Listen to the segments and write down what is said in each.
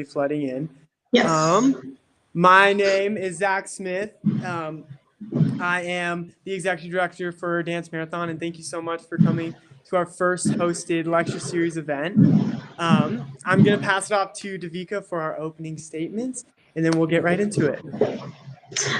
flooding in. Yes. My name is Zach Smith. I am the executive director for Dance Marathon, and thank you so much for coming to our first hosted lecture series event. I'm going to pass it off to Devika for our opening statements, and then we'll get right into it.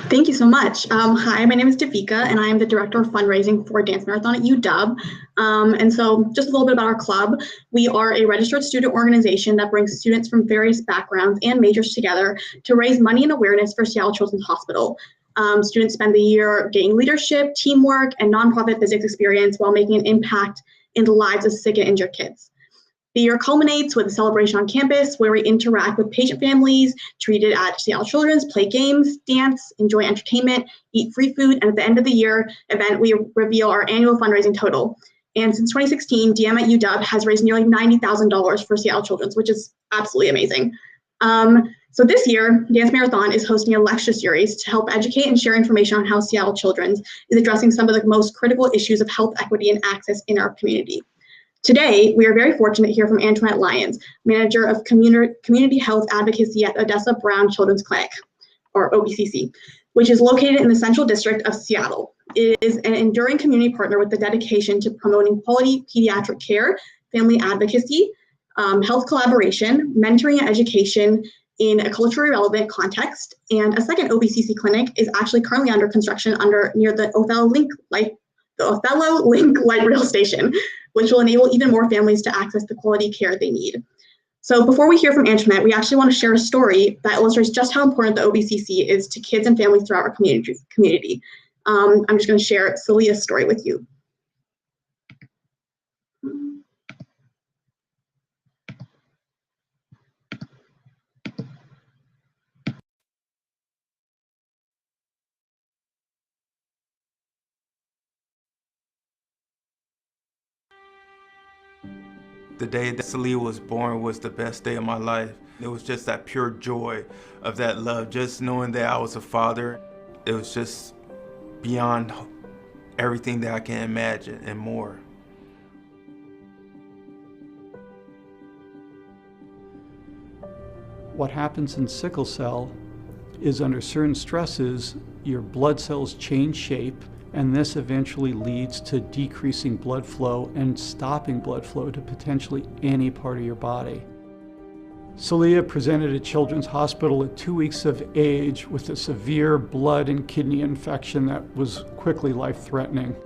Thank you so much. Hi, my name is Devika, and I am the Director of Fundraising for Dance Marathon at UW. And so just a little bit about our club. We are a registered student organization that brings students from various backgrounds and majors together to raise money and awareness for Seattle Children's Hospital. Students spend the year gaining leadership, teamwork, and nonprofit physics experience while making an impact in the lives of sick and injured kids. The year culminates with a celebration on campus where we interact with patient families treated at Seattle Children's, play games, dance, enjoy entertainment, eat free food, and at the end of the year event, we reveal our annual fundraising total. And since 2016, DM at UW has raised nearly $90,000 for Seattle Children's, which is absolutely amazing. So this year, Dance Marathon is hosting a lecture series to help educate and share information on how Seattle Children's is addressing some of the most critical issues of health equity and access in our community. Today, we are very fortunate to hear from Antwanette Lee, Manager of Community Health Advocacy at Odessa Brown Children's Clinic, or Obcc, which is located in the Central District of Seattle. It is an enduring community partner with the dedication to promoting quality pediatric care, family advocacy, health collaboration, mentoring and education in a culturally relevant context. And a second Obcc clinic is actually currently under construction near the Othello Link Light Rail Station, which will enable even more families to access the quality care they need. So before we hear from Antwanette, we actually want to share a story that illustrates just how important the Obcc is to kids and families throughout our community. I'm just going to share Celia's story with you. The day that Celia was born was the best day of my life. It was just that pure joy of that love, just knowing that I was a father. It was just beyond everything that I can imagine and more. What happens in sickle cell is under certain stresses, your blood cells change shape, and this eventually leads to decreasing blood flow and stopping blood flow to potentially any part of your body. Celia presented at Children's Hospital at 2 weeks of age with a severe blood and kidney infection that was quickly life-threatening.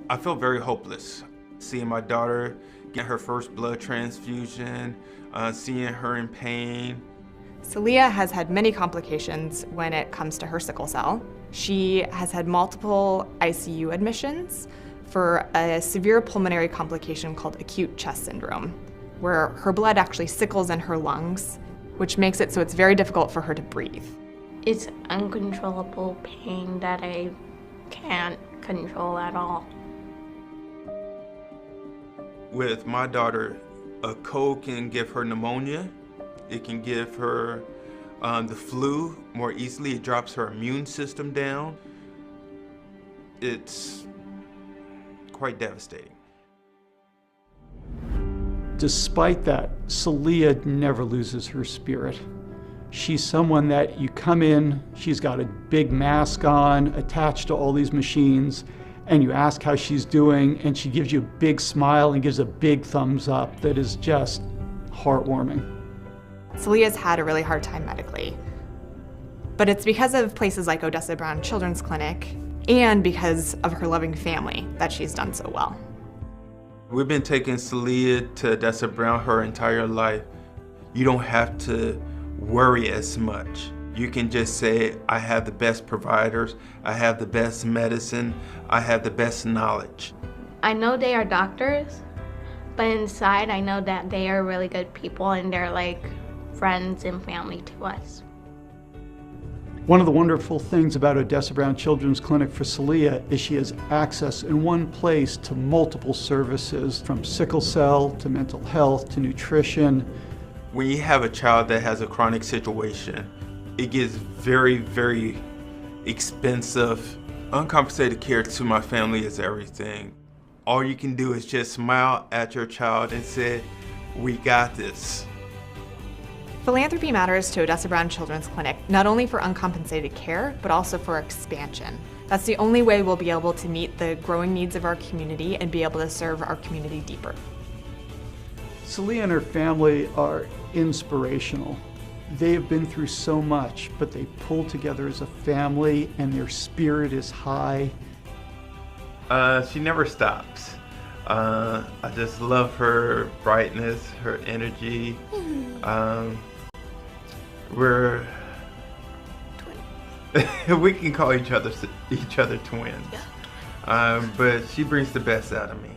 I felt very hopeless. Seeing my daughter get her first blood transfusion, seeing her in pain. Celia has had many complications when it comes to her sickle cell. She has had multiple ICU admissions for a severe pulmonary complication called acute chest syndrome, where her blood actually sickles in her lungs, which makes it so it's very difficult for her to breathe. It's uncontrollable pain that I can't control at all. With my daughter, a cold can give her pneumonia. It can give her the flu more easily. It drops her immune system down. It's quite devastating. Despite that, Celia never loses her spirit. She's someone that you come in, she's got a big mask on, attached to all these machines, and you ask how she's doing, and she gives you a big smile and gives a big thumbs up that is just heartwarming. Celia's had a really hard time medically, but it's because of places like Odessa Brown Children's Clinic and because of her loving family that she's done so well. We've been taking Celia to Odessa Brown her entire life. You don't have to worry as much. You can just say, I have the best providers, I have the best medicine, I have the best knowledge. I know they are doctors, but inside I know that they are really good people and they're like friends and family to us. One of the wonderful things about Odessa Brown Children's Clinic for Celia is she has access in one place to multiple services, from sickle cell to mental health to nutrition. When you have a child that has a chronic situation, it gets very, very expensive. Uncompensated care to my family is everything. All you can do is just smile at your child and say, we got this. Philanthropy matters to Odessa Brown Children's Clinic, not only for uncompensated care, but also for expansion. That's the only way we'll be able to meet the growing needs of our community and be able to serve our community deeper. Celia and her family are inspirational. They have been through so much, but they pull together as a family and their spirit is high. She never stops. I just love her brightness, her energy. We can call each other twins. But she brings the best out of me.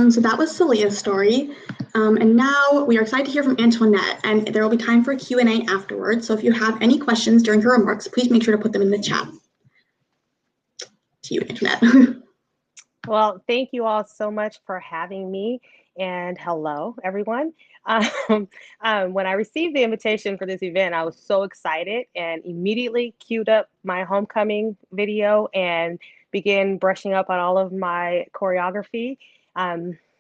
So that was Celia's story. And now we are excited to hear from Antwanette, and there will be time for Q&A afterwards. So if you have any questions during her remarks, please make sure to put them in the chat. To you, Antwanette. Well, thank you all so much for having me, and hello, everyone. When I received the invitation for this event, I was so excited and immediately queued up my homecoming video and began brushing up on all of my choreography.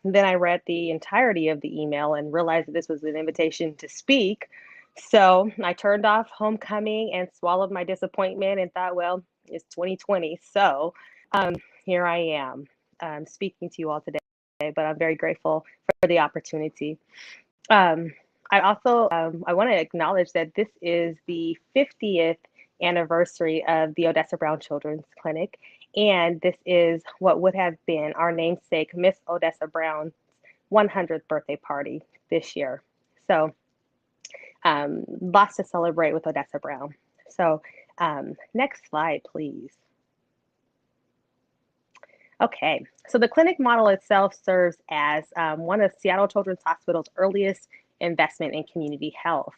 Then I read the entirety of the email and realized that this was an invitation to speak. So I turned off homecoming and swallowed my disappointment and thought, well, it's 2020. So here I am speaking to you all today, but I'm very grateful for the opportunity. I want to acknowledge that this is the 50th anniversary of the Odessa Brown Children's Clinic. And this is what would have been our namesake, Miss Odessa Brown's 100th birthday party this year. So lots to celebrate with Odessa Brown. So next slide, please. Okay, so the clinic model itself serves as one of Seattle Children's Hospital's earliest investment in community health.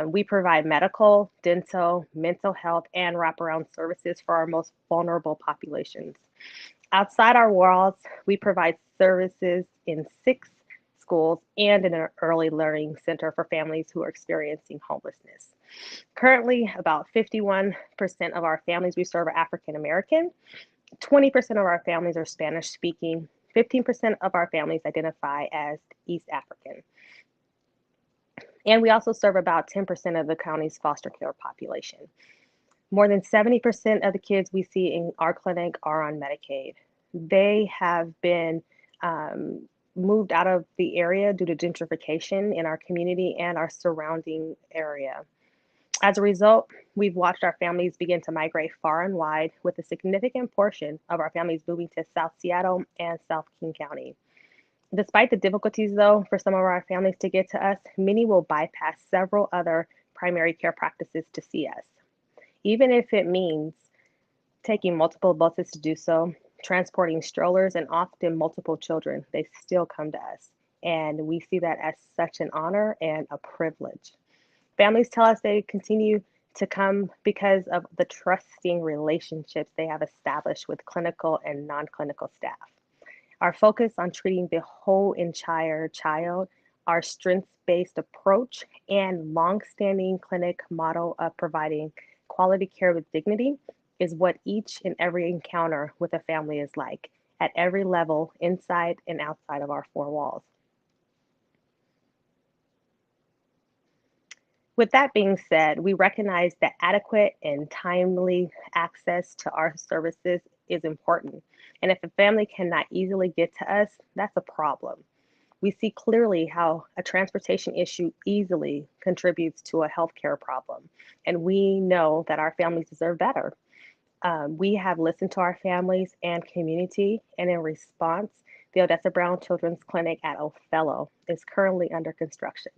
We provide medical, dental, mental health, and wraparound services for our most vulnerable populations. Outside our walls, we provide services in 6 schools and in an early learning center for families who are experiencing homelessness. Currently, about 51% of our families we serve are African American, 20% of our families are Spanish speaking, 15% of our families identify as East African. And we also serve about 10% of the county's foster care population. More than 70% of the kids we see in our clinic are on Medicaid. They have been moved out of the area due to gentrification in our community and our surrounding area. As a result, we've watched our families begin to migrate far and wide, with a significant portion of our families moving to South Seattle and South King County. Despite the difficulties, though, for some of our families to get to us, many will bypass several other primary care practices to see us. Even if it means taking multiple buses to do so, transporting strollers, and often multiple children, they still come to us. And we see that as such an honor and a privilege. Families tell us they continue to come because of the trusting relationships they have established with clinical and non-clinical staff. Our focus on treating the whole entire child, our strengths-based approach, and long-standing clinic model of providing quality care with dignity is what each and every encounter with a family is like, at every level, inside and outside of our 4 walls. With that being said, we recognize that adequate and timely access to our services is important. And if a family cannot easily get to us, that's a problem. We see clearly how a transportation issue easily contributes to a healthcare problem. And we know that our families deserve better. We have listened to our families and community, and in response, the Odessa Brown Children's Clinic at Othello is currently under construction.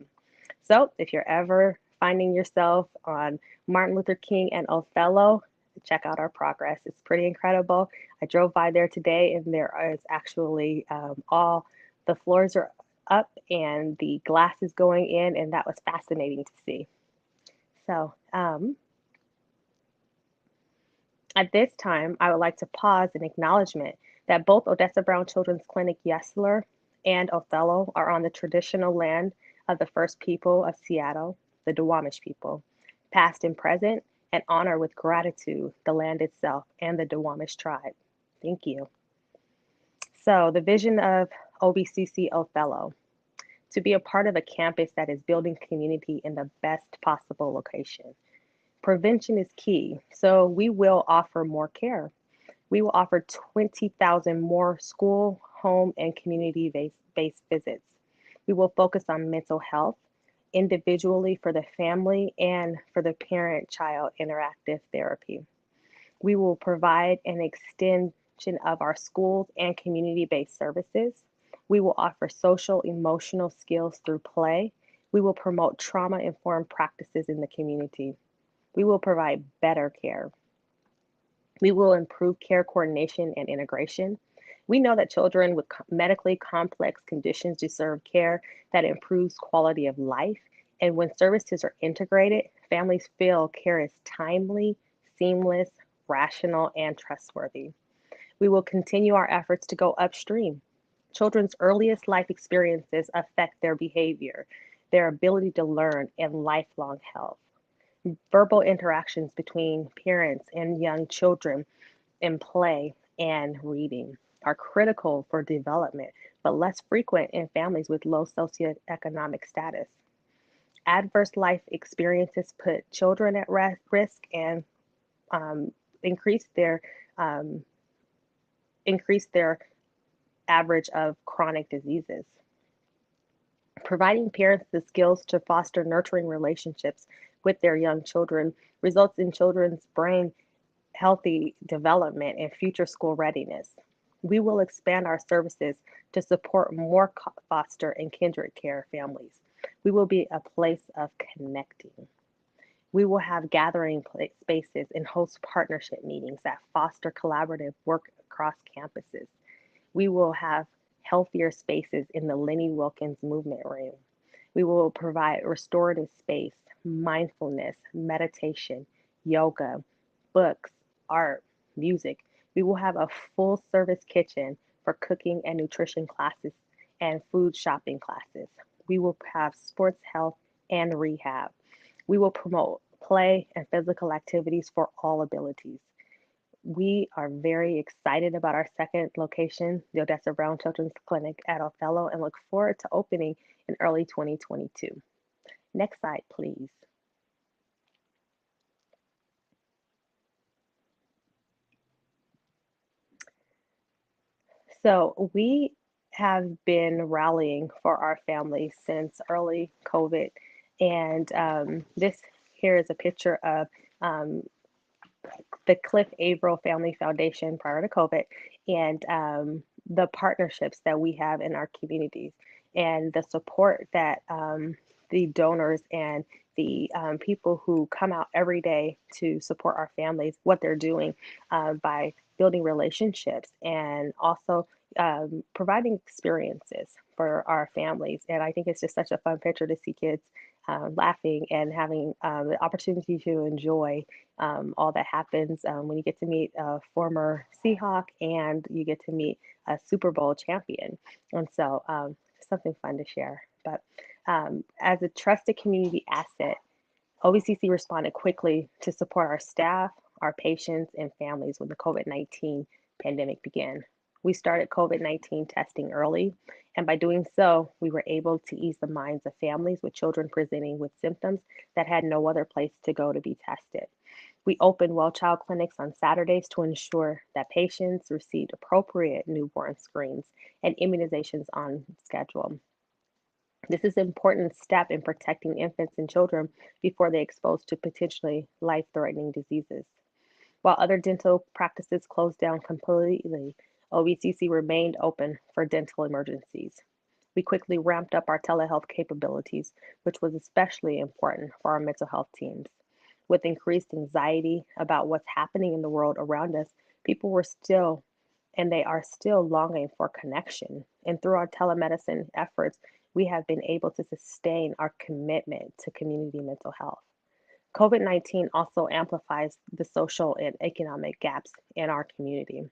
So if you're ever finding yourself on Martin Luther King and Othello, check out our progress. It's pretty incredible. I drove by there today, and there is actually all the floors are up and the glass is going in, and that was fascinating to see. So at this time, I would like to pause in acknowledgement that both Odessa Brown Children's Clinic Yesler and Othello are on the traditional land of the first people of Seattle, the Duwamish people, past and present, and honor with gratitude the land itself and the Duwamish tribe. Thank you. So the vision of OBCC Othello, to be a part of a campus that is building community in the best possible location. Prevention is key, so we will offer more care. We will offer 20,000 more school, home, and community-based visits. We will focus on mental health, individually for the family and for the parent-child interactive therapy. We will provide an extension of our schools and community-based services. We will offer social emotional skills through play. We will promote trauma-informed practices in the community. We will provide better care. We will improve care coordination and integration. We know that children with medically complex conditions deserve care that improves quality of life. And when services are integrated, families feel care is timely, seamless, rational, and trustworthy. We will continue our efforts to go upstream. Children's earliest life experiences affect their behavior, their ability to learn, and lifelong health. Verbal interactions between parents and young children in play and reading are critical for development, but less frequent in families with low socioeconomic status. Adverse life experiences put children at risk and increase their average of chronic diseases. Providing parents the skills to foster nurturing relationships with their young children results in children's brain healthy development and future school readiness. We will expand our services to support more foster and kindred care families. We will be a place of connecting. We will have gathering spaces and host partnership meetings that foster collaborative work across campuses. We will have healthier spaces in the Lenny Wilkins Movement Room. We will provide restorative space, mindfulness, meditation, yoga, books, art, music. We will have a full service kitchen for cooking and nutrition classes and food shopping classes. We will have sports health and rehab. We will promote play and physical activities for all abilities. We are very excited about our second location, the Odessa Brown Children's Clinic at Othello, and look forward to opening in early 2022. Next slide, please. So we have been rallying for our families since early COVID. And this here is a picture of the Cliff Averill Family Foundation prior to COVID, and the partnerships that we have in our communities, and the support that the donors and the people who come out every day to support our families, what they're doing by building relationships and also providing experiences for our families. And I think it's just such a fun picture to see kids laughing and having the opportunity to enjoy all that happens when you get to meet a former Seahawk and you get to meet a Super Bowl champion. And so something fun to share. But as a trusted community asset, OBCC responded quickly to support our staff, our patients, and families when the COVID-19 pandemic began. We started COVID-19 testing early, and by doing so, we were able to ease the minds of families with children presenting with symptoms that had no other place to go to be tested. We opened well child clinics on Saturdays to ensure that patients received appropriate newborn screens and immunizations on schedule. This is an important step in protecting infants and children before they're exposed to potentially life-threatening diseases. While other dental practices closed down completely, OBCC remained open for dental emergencies. We quickly ramped up our telehealth capabilities, which was especially important for our mental health teams. With increased anxiety about what's happening in the world around us, people were still, and they are still longing for connection. And through our telemedicine efforts, we have been able to sustain our commitment to community mental health. COVID-19 also amplifies the social and economic gaps in our community.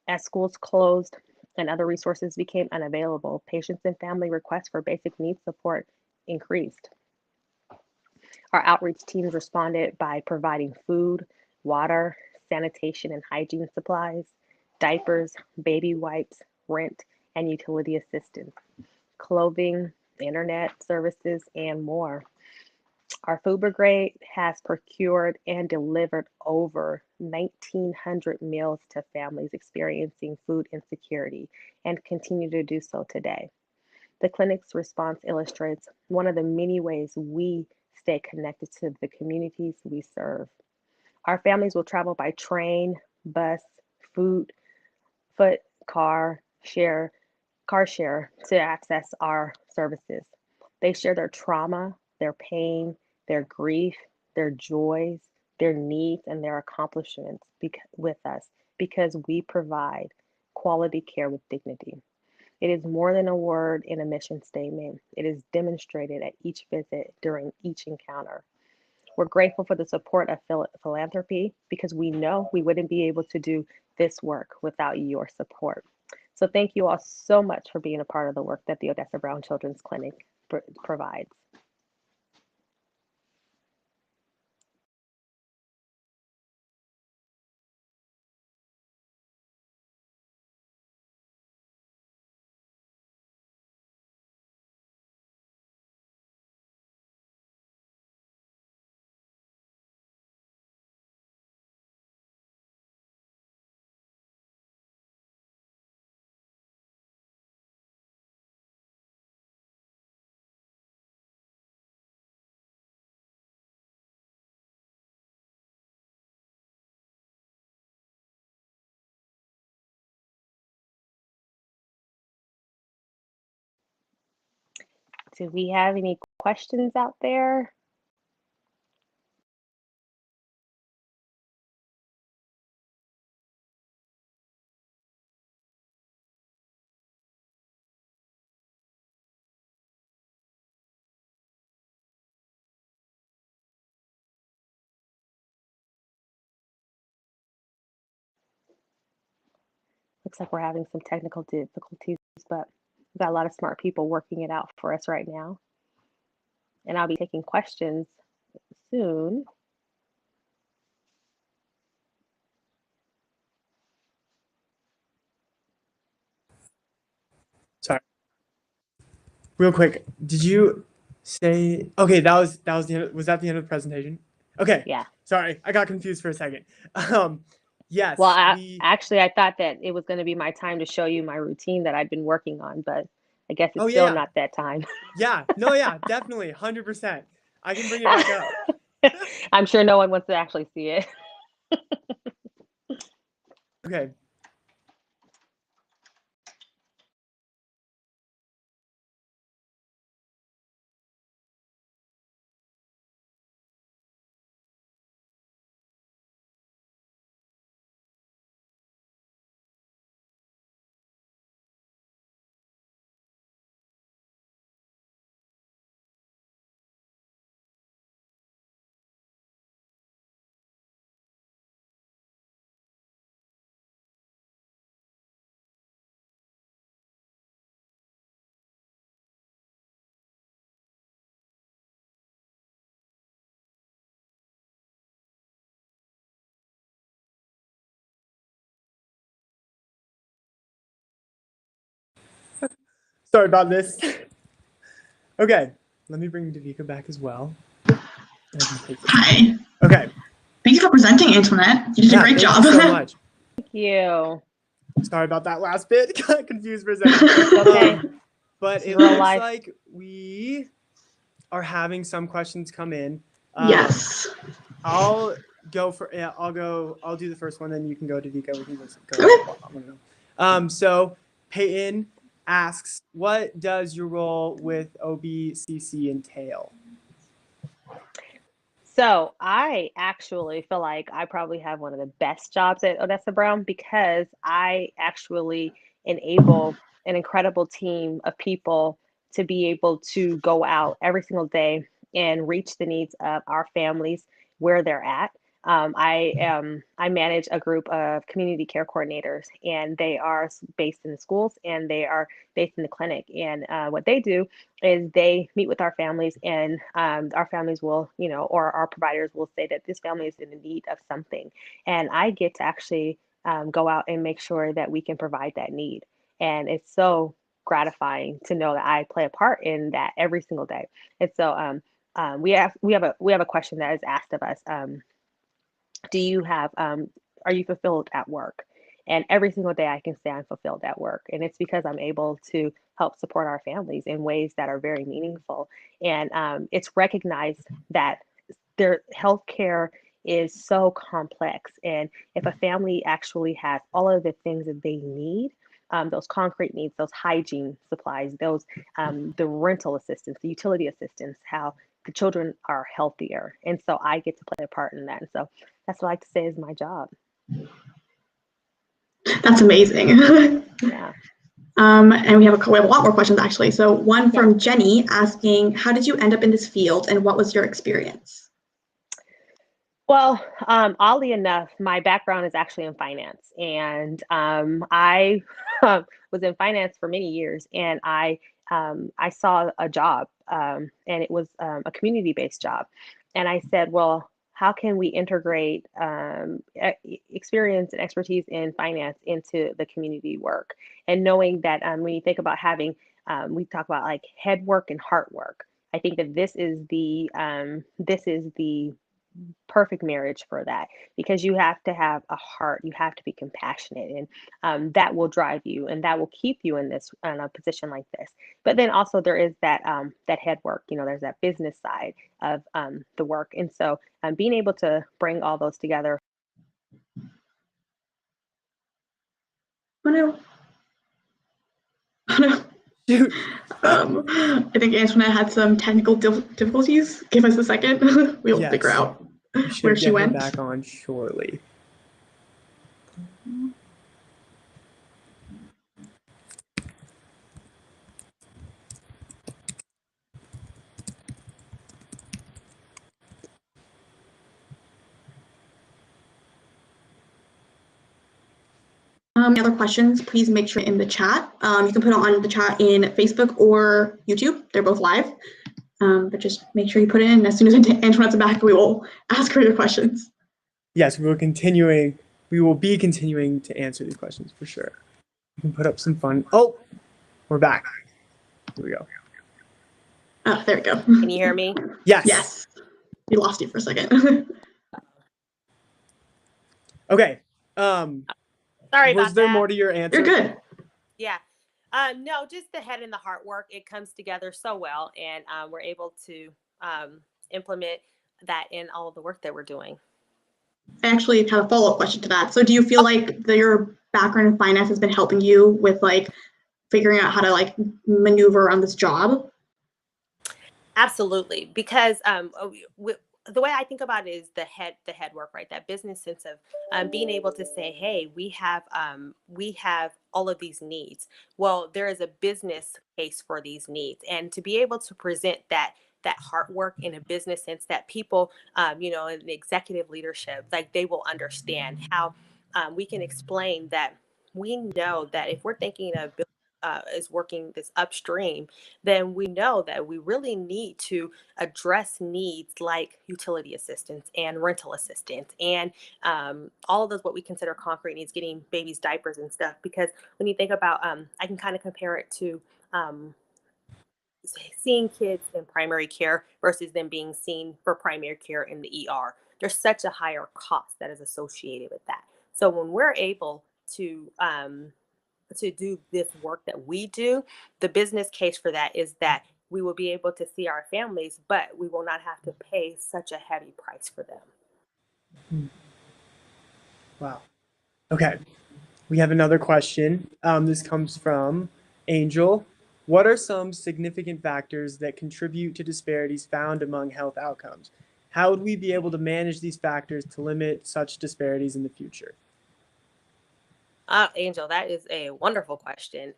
As schools closed and other resources became unavailable, patients and family requests for basic needs support increased. Our outreach teams responded by providing food, water, sanitation and hygiene supplies, diapers, baby wipes, rent, and utility assistance, clothing, internet services, and more. Our food brigade has procured and delivered over 1,900 meals to families experiencing food insecurity and continue to do so today. The clinic's response illustrates one of the many ways we stay connected to the communities we serve. Our families will travel by train, bus, food, foot, car share to access our services. They share their trauma, their pain, their grief, their joys, their needs, and their accomplishments with us because we provide quality care with dignity. It is more than a word in a mission statement. It is demonstrated at each visit during each encounter. We're grateful for the support of philanthropy because we know we wouldn't be able to do this work without your support. So thank you all so much for being a part of the work that the Odessa Brown Children's Clinic provides. Do we have any questions out there? Looks like we're having some technical difficulties, but we've got a lot of smart people working it out for us right now. And I'll be taking questions soon. Sorry. Real quick, did you say okay, that was the end was that the end of the presentation? Okay. Yeah. Sorry, I got confused for a second. Yes. Well, actually, I thought that it was going to be my time to show you my routine that I've been working on, but I guess it's still not that time. Yeah. No, yeah, definitely. 100%. I can bring it back up. I'm sure no one wants to actually see it. Okay. Sorry about this. Okay, let me bring Davika back as well. Hi. Okay. Thank you for presenting, Antwanette. You did a great job. Thank you so much. Thank you. Sorry about that last bit. Got confused for a second. Okay. But it looks like we are having some questions come in. Yes. I'll do the first one, then you can go to Davika. We can go. So Peyton asks, what does your role with Obcc entail? So I actually feel like I probably have one of the best jobs at Odessa Brown because I actually enable an incredible team of people to be able to go out every single day and reach the needs of our families where they're at. I manage a group of community care coordinators, and they are based in the schools and they are based in the clinic. And what they do is they meet with our families, and our families will, or our providers will say that this family is in need of something, and I get to actually go out and make sure that we can provide that need. And it's so gratifying to know that I play a part in that every single day. And so we have a question that is asked of us. Do you have are you fulfilled at work? And every single day I can say I'm fulfilled at work, and it's because I'm able to help support our families in ways that are very meaningful. And it's recognized that their healthcare is so complex, and if a family actually has all of the things that they need, those concrete needs, those hygiene supplies, those the rental assistance, the utility assistance, how the children are healthier. And so I get to play a part in that. And so that's what I like to say is my job. That's amazing. Yeah. And we have a lot more questions actually. So one from Jenny asking, how did you end up in this field and what was your experience? Well, oddly enough, my background is actually in finance, and I was in finance for many years, and I saw a job, and it was a community-based job, and I said, well, how can we integrate experience and expertise in finance into the community work? And knowing that when you think about having, we talk about like head work and heart work. I think that this is the perfect marriage for that, because you have to have a heart, you have to be compassionate, and that will drive you and that will keep you in a position like this. But then also there is that head work, there's that business side of the work, and so being able to bring all those together. Oh no. Oh no. Shoot. I think Antwanette had some technical difficulties. Give us a second. We'll figure out where she went. Back on shortly. Any other questions, please make sure in the chat. You can put it on the chat in Facebook or YouTube. They're both live. But just make sure you put it in. As soon as Antwanette's back, we will ask her your questions. Yes, we will be continuing to answer these questions for sure. You can put up some fun. Oh, we're back. Here we go. Oh, there we go. Can you hear me? Yes. Yes. We lost you for a second. Okay. Sorry about Was there that. more to your answer? You're good. Yeah. No, just the head and the heart work. It comes together so well, and we're able to implement that in all of the work that we're doing. I actually have a follow-up question to that. So do you feel like your background in finance has been helping you with like figuring out how to like maneuver around this job? Absolutely, because the way I think about it is the head work, right? That business sense of being able to say, hey, we have all of these needs. Well, there is a business case for these needs, and to be able to present that heart work in a business sense that people, in the executive leadership, like they will understand how we can explain that we know that if we're thinking of is working this upstream, then we know that we really need to address needs like utility assistance and rental assistance and all of those what we consider concrete needs, getting babies diapers and stuff. Because when you think about, I can kind of compare it to seeing kids in primary care versus them being seen for primary care in the ER. There's such a higher cost that is associated with that. So when we're able to do this work that we do, the business case for that is that we will be able to see our families, but we will not have to pay such a heavy price for them. Wow. Okay. We have another question. This comes from Angel. What are some significant factors that contribute to disparities found among health outcomes? How would we be able to manage these factors to limit such disparities in the future? Angel, that is a wonderful question.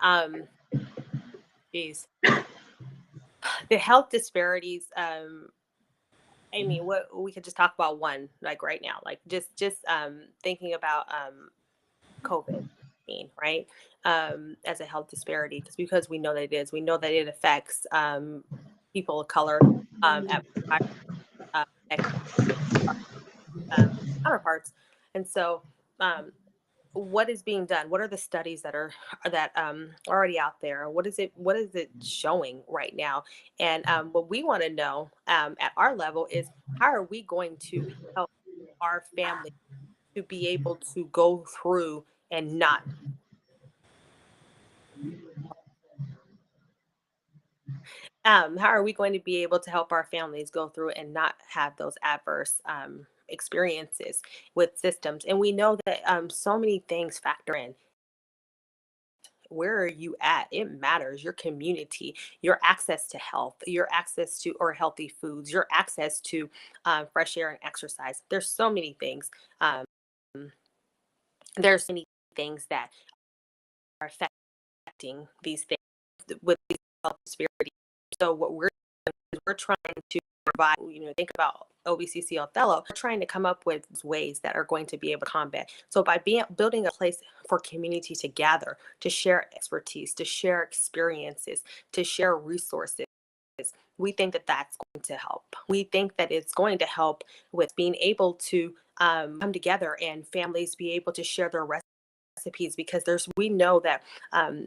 Geez. The health disparities, I mean, what we could just talk about one, like right now, like just thinking about COVID, right? As a health disparity, because we know that it is. We know that it affects people of color at uh, counterparts, and so what is being done? What are the studies that are already out there? What is it showing right now? And what we want to know at our level is, how are we going to help our family to be able to go through and not how are we going to be able to help our families go through and not have those adverse experiences with systems? And we know that so many things factor in. Where are you at? It matters. Your community, your access to health, your access to or healthy foods, your access to fresh air and exercise. There's so many things. There's many things that are affecting these things with these health disparities. So what we're doing is we're trying to provide, think about Obcc Othello, we're trying to come up with ways that are going to be able to combat. So by building a place for community to gather, to share expertise, to share experiences, to share resources, we think that that's going to help. We think that it's going to help with being able to come together and families be able to share their recipes, because we know that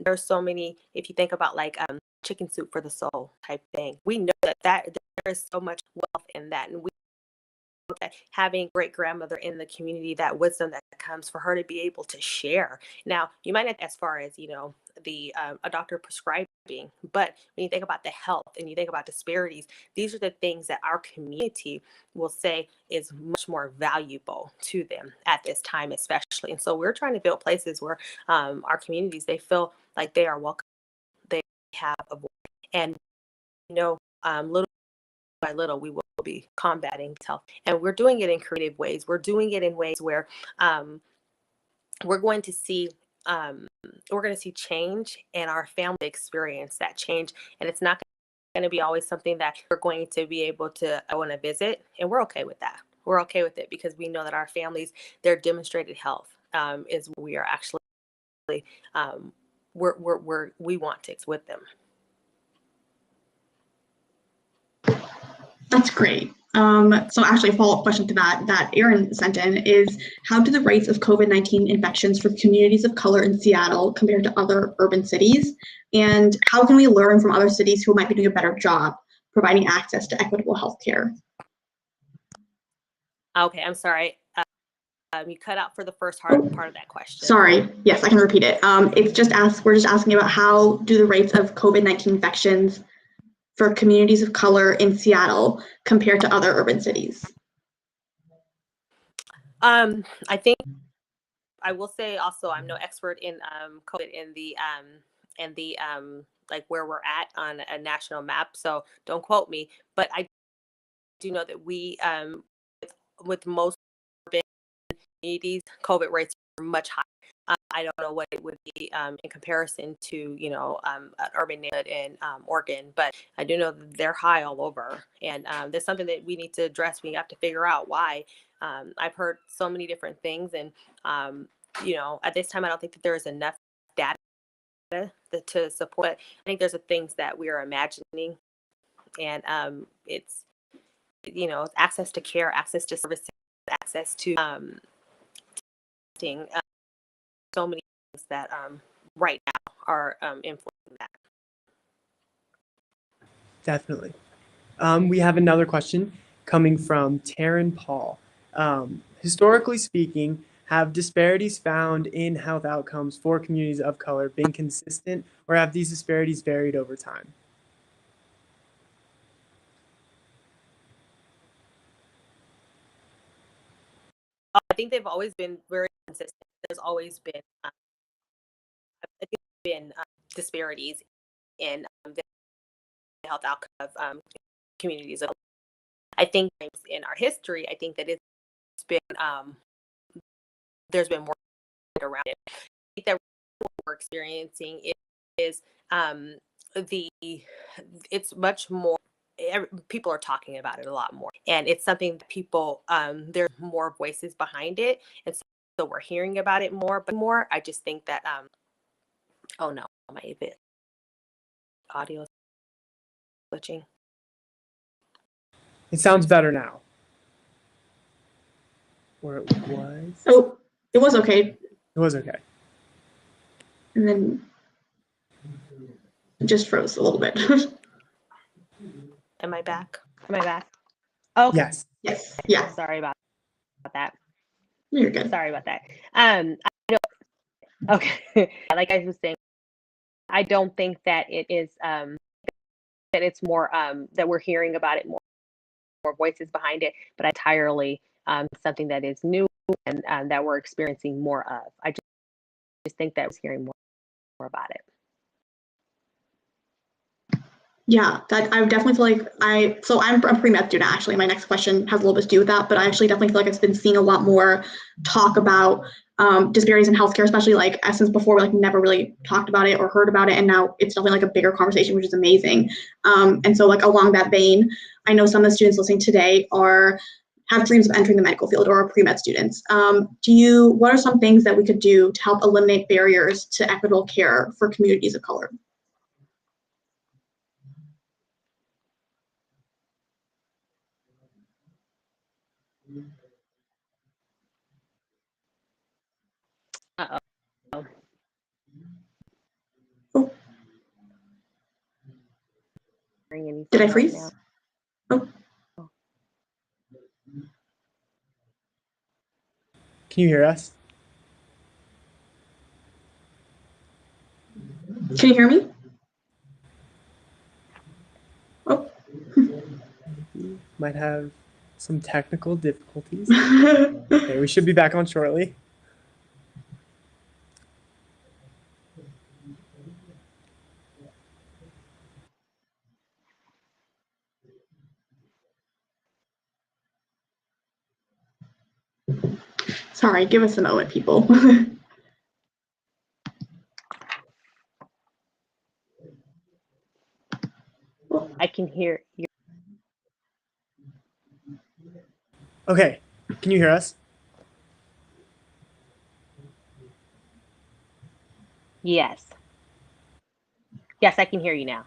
there's so many, if you think about like chicken soup for the soul type thing, we know that there is so much wealth in that. And we know that having great grandmother in the community, that wisdom that comes for her to be able to share. Now, you might not, as far as, a doctor prescribing, but when you think about the health and you think about disparities, these are the things that our community will say is much more valuable to them at this time, especially. And so we're trying to build places where our communities, they feel like they are welcome, they have a voice, and little by little, we will be combating health. And we're doing it in creative ways. We're doing it in ways where we're going to see change in our family experience, that change. And it's not going to be always something that we're going to be able to want to visit. And we're okay with that. We're okay with it because we know that our families, their demonstrated health is we are actually we want to with them. That's great. So actually a follow-up question to that Aaron sent in is, how do the rates of COVID-19 infections for communities of color in Seattle compare to other urban cities? And how can we learn from other cities who might be doing a better job providing access to equitable healthcare? Okay, I'm sorry. You cut out for the first part of that question. Sorry. Yes, I can repeat it. We're just asking about, how do the rates of COVID-19 infections for communities of color in Seattle compared to other urban cities? I think I will say also, I'm no expert in COVID in the like where we're at on a national map, so don't quote me. But I do know that we with most urban communities, COVID rates are much higher. I don't know what it would be in comparison to, an urban neighborhood in Oregon, but I do know that they're high all over. And there's something that we need to address. We have to figure out why. I've heard so many different things. And, at this time, I don't think that there is enough data to support it. I think there's things that we are imagining. And it's, access to care, access to services, access to testing. So many things that right now are influencing that. Definitely. We have another question coming from Taryn Paul. Historically speaking, have disparities found in health outcomes for communities of color been consistent, or have these disparities varied over time? I think they've always been very consistent. There's always been, disparities in the health outcome of communities. I think in our history, I think that it's been there's been more around it. I think that what we're experiencing is it's much more. people are talking about it a lot more, and it's something that people, there's more voices behind it, and so we're hearing about it more. But more, I just think that, oh no, my audio is glitching. It sounds better now. Or it was. Oh, it was okay. It was okay. And then it just froze a little bit. Am I back? Am I back? Oh, okay. Yes. Yes. Yeah. Sorry about that. You're good. Sorry about that. I don't, okay. Like I was saying, I don't think that it is that it's more that we're hearing about it more voices behind it, but entirely something that is new and that we're experiencing more of. I just think that we're hearing more about it. Yeah, that I definitely feel like I'm a pre-med student actually. My next question has a little bit to do with that, but I actually definitely feel like I've been seeing a lot more talk about disparities in healthcare, especially like since before we like never really talked about it or heard about it, and now it's definitely like a bigger conversation, which is amazing. And so like along that vein, I know some of the students listening today have dreams of entering the medical field or are pre-med students. What are some things that we could do to help eliminate barriers to equitable care for communities of color? Uh-oh. Oh. Did I freeze? Right oh. Can you hear us? Can you hear me? Oh. Might have some technical difficulties. Okay, we should be back on shortly. Sorry, give us a moment, people. I can hear you. Okay, can you hear us? Yes. Yes, I can hear you now.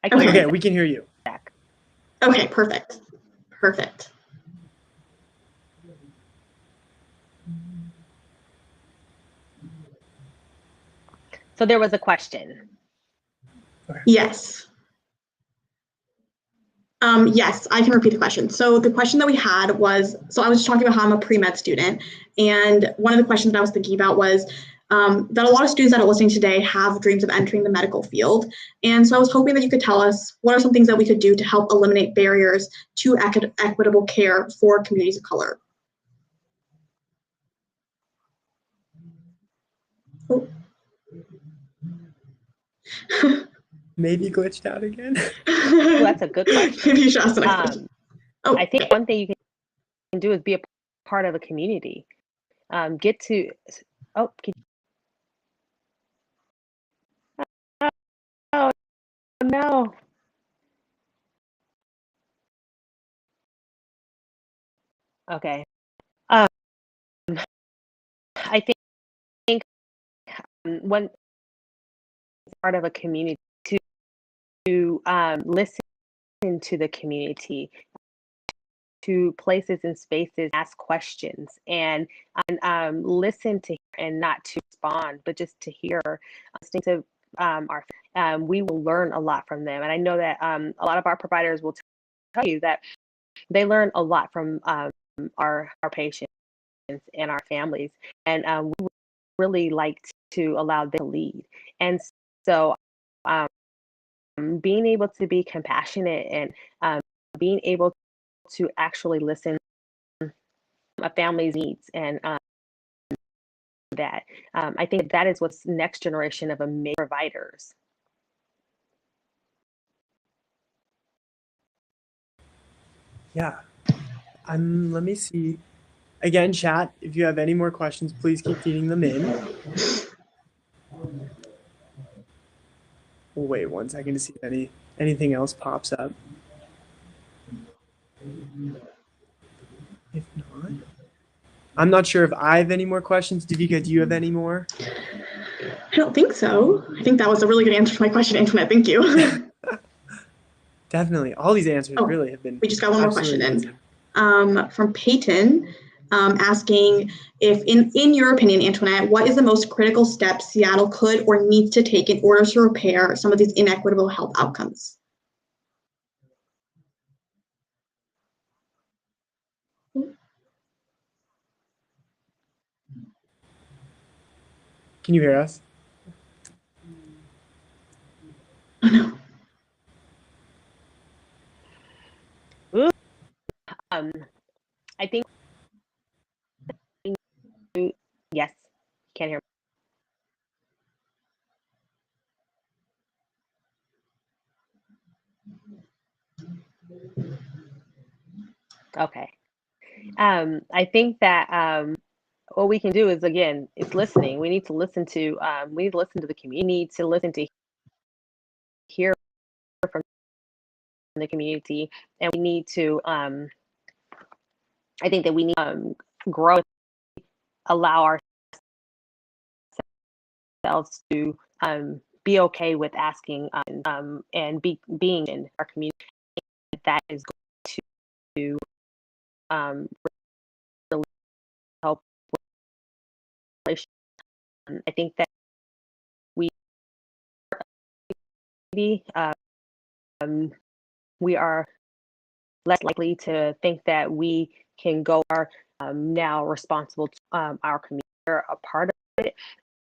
I can Okay. hear Okay, you we can hear you. back. Okay, perfect. Perfect. So there was a question. Yes. Yes, I can repeat the question. So the question that we had was, so I was just talking about how I'm a pre-med student, and one of the questions that I was thinking about was that a lot of students that are listening today have dreams of entering the medical field. And so I was hoping that you could tell us what are some things that we could do to help eliminate barriers to equitable care for communities of color. Oh. Maybe glitched out again. Well, that's a good question. Maybe you should ask the next question. Oh, I think one thing you can do is be a part of a community. Get to, oh, oh no. Okay. I think one part of a community to listen to the community, to places and spaces, ask questions, and listen to and not to respond, but just to hear. Listening to we will learn a lot from them, and I know that a lot of our providers will tell you that they learn a lot from our patients and our families, and we would really like to allow them to lead. And so being able to be compassionate and being able to actually listen a family's needs, and that I think that is what's next generation of amazing providers. Yeah. Let me see. Again, chat, if you have any more questions, please keep feeding them in. We'll wait 1 second to see if anything else pops up. If not, I'm not sure if I have any more questions. Davika, do you have any more? I don't think so. I think that was a really good answer to my question, Antoinette. Thank you. Definitely. All these answers Oh, really have been we just got one more question absolutely in. From Peyton, asking if, in your opinion, Antoinette, what is the most critical step Seattle could or needs to take in order to repair some of these inequitable health outcomes? Can you hear us? Oh, no. I think yes, can't hear. Okay. I think that what we can do is, again, it's listening. We need to listen to the community. We need to listen to hear from the community, and we need to I think that we need grow, allow ourselves to be okay with asking and being in our community. That is going to really help with. I think that we we are less likely to think that we can go our now responsible to our community, are a part of it,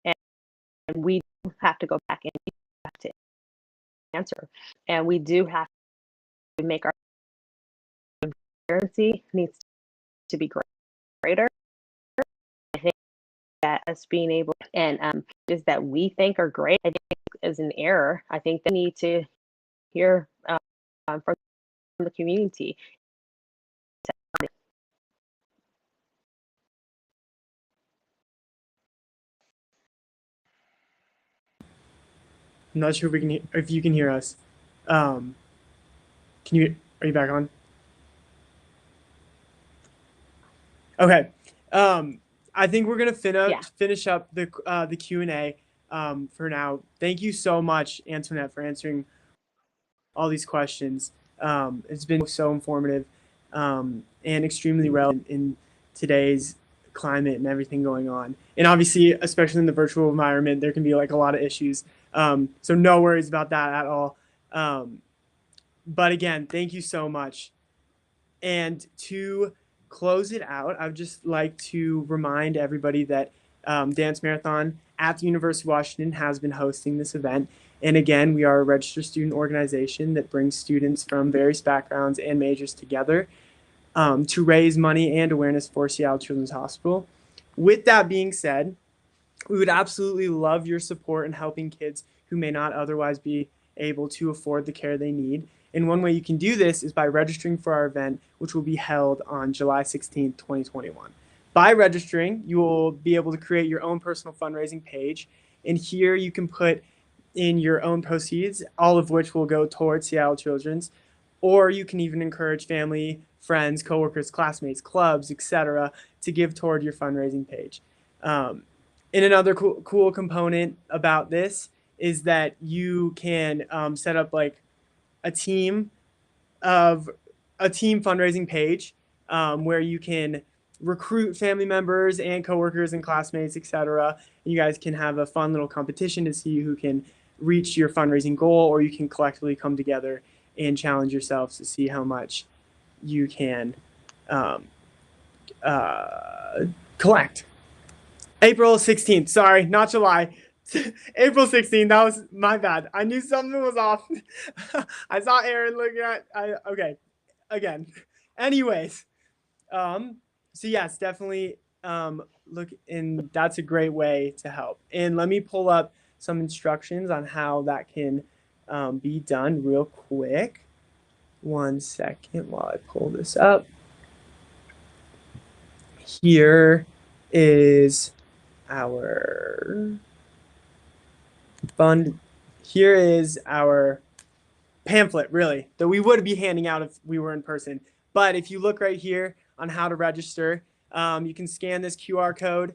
and we have to go back and we have to answer, and we do have to make our transparency needs to be greater. I think that us being able and is that we think are great, I think is an error. I think they need to hear from the community. I'm not sure if you can hear us. Are you back on? Okay. I think we're gonna finish up the Q&A for now. Thank you so much, Antoinette, for answering all these questions. It's been so informative and extremely relevant in today's climate and everything going on. And obviously, especially in the virtual environment, there can be like a lot of issues. So no worries about that at all. But again, thank you so much. And to close it out, I would just like to remind everybody that Dance Marathon at the University of Washington has been hosting this event. And again, we are a registered student organization that brings students from various backgrounds and majors together to raise money and awareness for Seattle Children's Hospital. With that being said, we would absolutely love your support in helping kids who may not otherwise be able to afford the care they need. And one way you can do this is by registering for our event, which will be held on July 16th, 2021. By registering, you will be able to create your own personal fundraising page. And here you can put in your own proceeds, all of which will go towards Seattle Children's. Or you can even encourage family, friends, coworkers, classmates, clubs, etc. to give toward your fundraising page. And another cool component about this is that you can set up like a team fundraising page where you can recruit family members and coworkers and classmates, etc. And you guys can have a fun little competition to see who can reach your fundraising goal, or you can collectively come together and challenge yourselves to see how much you can collect. April 16th, sorry, not July. April 16th, that was my bad. I knew something was off. I saw Aaron looking at, okay, again. Anyways, so yes, definitely look, and that's a great way to help. And let me pull up some instructions on how that can be done real quick. 1 second while I pull this up. Here is our here is our pamphlet, really, that we would be handing out if we were in person. But if you look right here on how to register, you can scan this QR code.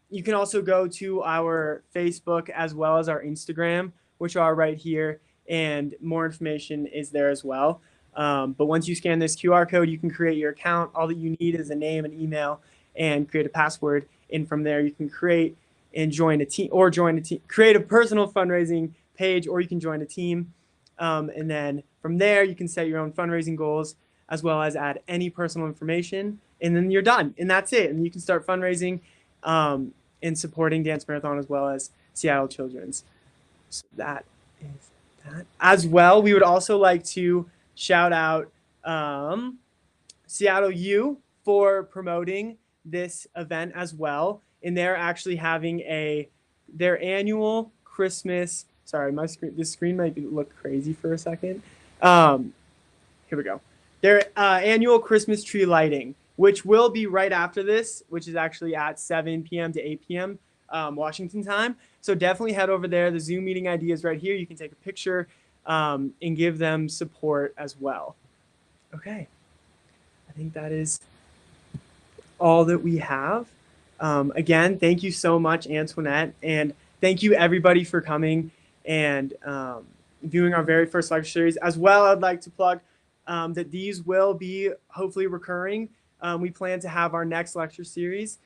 You can also go to our Facebook as well as our Instagram, which are right here, and more information is there as well. But once you scan this QR code, you can create your account. All that you need is a name and email and create a password. And from there, you can create and join a team, create a personal fundraising page, or you can join a team. And then from there, you can set your own fundraising goals as well as add any personal information. And then you're done. And that's it. And you can start fundraising and supporting Dance Marathon as well as Seattle Children's. So that is that. As well, we would also like to shout out Seattle U for promoting this event as well. And they're actually having their annual Christmas. Sorry, this screen might look crazy for a second. Here we go. Their annual Christmas tree lighting, which will be right after this, which is actually at 7 p.m. to 8 p.m. Washington time. So definitely head over there. The Zoom meeting ID is right here. You can take a picture and give them support as well. Okay. I think that is all that we have. Again, thank you so much, Antwanette. And thank you, everybody, for coming and viewing our very first lecture series. As well, I'd like to plug that these will be hopefully recurring. We plan to have our next lecture series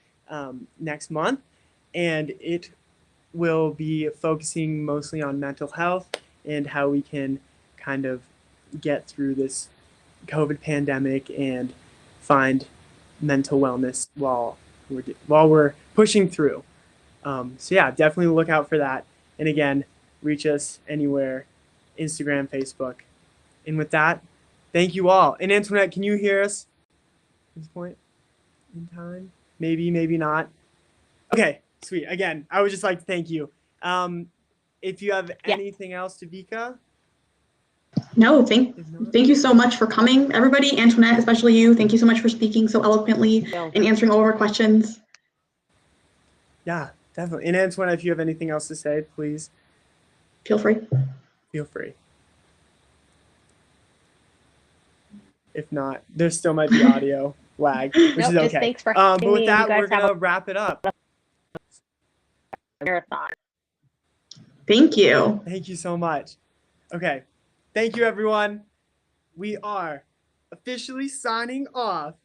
next month, and it will be focusing mostly on mental health and how we can kind of get through this COVID pandemic and find mental wellness while we're pushing through. So yeah, definitely look out for that. And again, reach us anywhere, Instagram, Facebook. And with that, thank you all. And Antwanette, can you hear us at this point in time? Maybe, maybe not. Okay, sweet. Again, I would just like to thank you. If you have anything else, Davika? No, thank you so much for coming, everybody. Antwanette, especially you. Thank you so much for speaking so eloquently and answering all of our questions. Yeah, definitely. And Antwanette, if you have anything else to say, please. Feel free. Feel free. If not, there still might be audio lag, which is okay. Thanks for but with that, we're going to wrap it up. Marathon. Thank you. Thank you so much. Okay. Thank you, everyone. We are officially signing off.